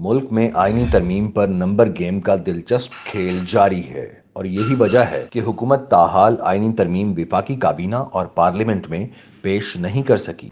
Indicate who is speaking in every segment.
Speaker 1: ملک میں آئینی ترمیم پر نمبر گیم کا دلچسپ کھیل جاری ہے اور یہی وجہ ہے کہ حکومت تاحال آئینی ترمیم وفاقی کابینہ اور پارلیمنٹ میں پیش نہیں کر سکی۔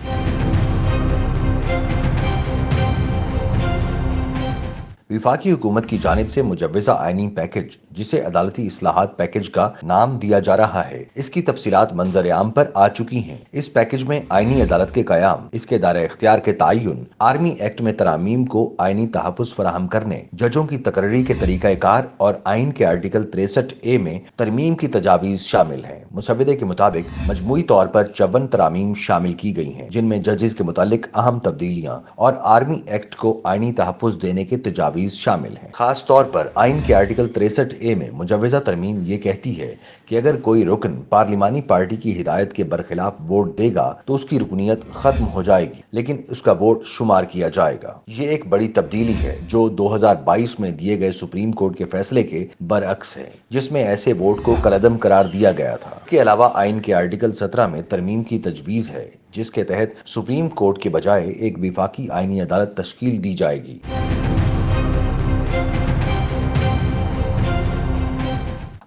Speaker 1: وفاقی حکومت کی جانب سے مجوزہ آئینی پیکج، جسے عدالتی اصلاحات پیکج کا نام دیا جا رہا ہے، اس کی تفصیلات منظر عام پر آ چکی ہیں۔ اس پیکج میں آئینی عدالت کے قیام، اس کے دائرہ اختیار کے تعین، آرمی ایکٹ میں ترامیم کو آئینی تحفظ فراہم کرنے، ججوں کی تقرری کے طریقہ کار اور آئین کے آرٹیکل 63A میں ترمیم کی تجاویز شامل ہیں۔ مسودے کے مطابق مجموعی طور پر 54 ترامیم شامل کی گئی ہیں، جن میں ججز کے متعلق اہم تبدیلیاں اور آرمی ایکٹ کو آئینی تحفظ دینے کے تجاویز شامل ہیں۔ خاص طور پر آئین کے آرٹیکل 63A میں مجوزہ ترمیم یہ کہتی ہے کہ اگر کوئی رکن پارلیمانی پارٹی کی ہدایت کے برخلاف ووٹ دے گا تو اس کی رکنیت ختم ہو جائے گی، لیکن اس کا ووٹ شمار کیا جائے گا۔ یہ ایک بڑی تبدیلی ہے جو 2022 میں دیے گئے سپریم کورٹ کے فیصلے کے برعکس ہے، جس میں ایسے ووٹ کو کالعدم قرار دیا گیا تھا۔ اس کے علاوہ آئین کے آرٹیکل 17 میں ترمیم کی تجویز ہے، جس کے تحت سپریم کورٹ کے بجائے ایک وفاقی آئینی عدالت تشکیل دی جائے گی۔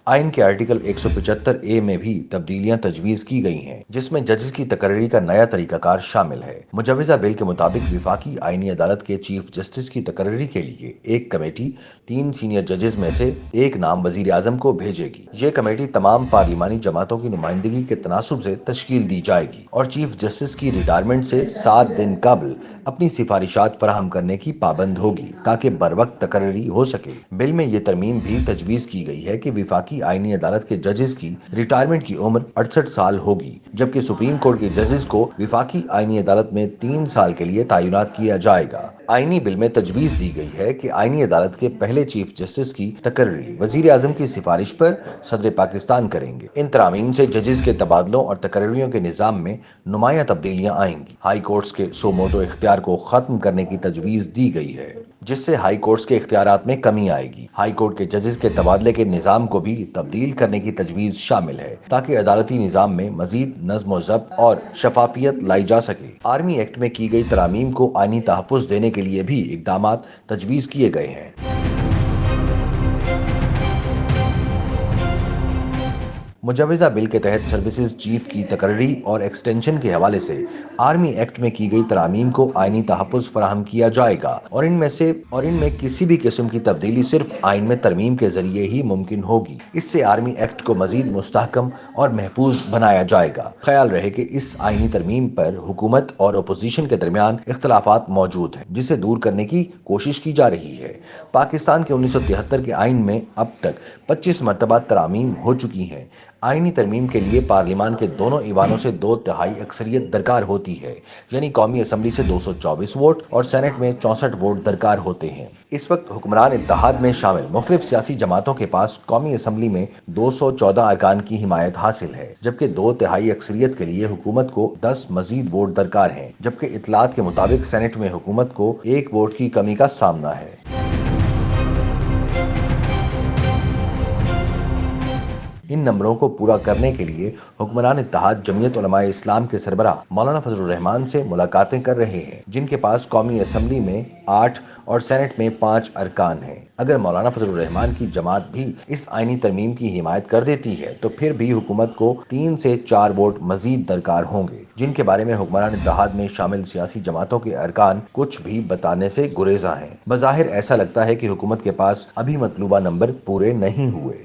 Speaker 1: آئین کے آرٹیکل 175A میں بھی تبدیلیاں تجویز کی گئی ہیں، جس میں ججز کی تقرری کا نیا طریقہ کار شامل ہے۔ مجوزہ بل کے مطابق وفاقی آئینی عدالت کے چیف جسٹس کی تقرری کے لیے ایک کمیٹی 3 سینئر ججز میں سے ایک نام وزیر اعظم کو بھیجے گی۔ یہ کمیٹی تمام پارلیمانی جماعتوں کی نمائندگی کے تناسب سے تشکیل دی جائے گی اور چیف جسٹس کی ریٹائرمنٹ سے 7 دن قبل اپنی سفارشات فراہم کرنے کی پابند ہوگی تاکہ بروقت تقرری ہو سکے۔ بل میں یہ ترمیم بھی تجویز کی گئی ہے کہ وفاقی آئینی عدالت کے ججز کی ریٹائرمنٹ کی عمر 68 سال ہوگی، جبکہ سپریم کورٹ کے ججز کو وفاقی آئینی عدالت میں 3 سال کے لیے تعینات کیا جائے گا۔ آئینی بل میں تجویز دی گئی ہے کہ آئینی عدالت کے پہلے چیف جسٹس کی تقرری وزیر اعظم کی سفارش پر صدر پاکستان کریں گے۔ ان ترامیم سے ججز کے تبادلوں اور تقرریوں کے نظام میں نمایاں تبدیلیاں آئیں گی۔ ہائی کورٹس کے سو موٹو اختیار کو ختم کرنے کی تجویز دی گئی ہے، جس سے ہائی کورٹس کے اختیارات میں کمی آئے گی۔ ہائی کورٹ کے ججز کے تبادلے کے نظام کو بھی تبدیل کرنے کی تجویز شامل ہے تاکہ عدالتی نظام میں مزید نظم و ضبط اور شفافیت لائی جا سکے۔ آرمی ایکٹ میں کی گئی ترامیم کو آئینی تحفظ دینے کے لیے بھی اقدامات تجویز کیے گئے ہیں۔ مجوزہ بل کے تحت سروسز چیف کی تقرری اور ایکسٹینشن کے حوالے سے آرمی ایکٹ میں کی گئی ترامیم کو آئینی تحفظ فراہم کیا جائے گا اور ان میں کسی بھی قسم کی تبدیلی صرف آئین میں ترمیم کے ذریعے ہی ممکن ہوگی۔ اس سے آرمی ایکٹ کو مزید مستحکم اور محفوظ بنایا جائے گا۔ خیال رہے کہ اس آئینی ترمیم پر حکومت اور اپوزیشن کے درمیان اختلافات موجود ہیں، جسے دور کرنے کی کوشش کی جا رہی ہے۔ پاکستان کے 1973 کے آئین میں اب تک 25 مرتبہ ترامیم ہو چکی ہیں۔ آئینی ترمیم کے لیے پارلیمان کے دونوں ایوانوں سے 2/3 اکثریت درکار ہوتی ہے، یعنی قومی اسمبلی سے 224 ووٹ اور سینٹ میں 64 ووٹ درکار ہوتے ہیں۔ اس وقت حکمران اتحاد میں شامل مختلف سیاسی جماعتوں کے پاس قومی اسمبلی میں 214 ارکان کی حمایت حاصل ہے، جبکہ 2/3 اکثریت کے لیے حکومت کو 10 مزید ووٹ درکار ہیں، جبکہ اطلاعات کے مطابق سینٹ میں حکومت کو 1 ووٹ کی کمی کا سامنا ہے۔ ان نمبروں کو پورا کرنے کے لیے حکمران اتحاد جمعیت علماء اسلام کے سربراہ مولانا فضل الرحمان سے ملاقاتیں کر رہے ہیں، جن کے پاس قومی اسمبلی میں 8 اور سینٹ میں 5 ارکان ہیں۔ اگر مولانا فضل الرحمان کی جماعت بھی اس آئینی ترمیم کی حمایت کر دیتی ہے تو پھر بھی حکومت کو 3 سے 4 ووٹ مزید درکار ہوں گے، جن کے بارے میں حکمران اتحاد میں شامل سیاسی جماعتوں کے ارکان کچھ بھی بتانے سے گریزاں ہیں۔ بظاہر ایسا لگتا ہے کہ حکومت کے پاس ابھی مطلوبہ نمبر پورے نہیں ہوئے۔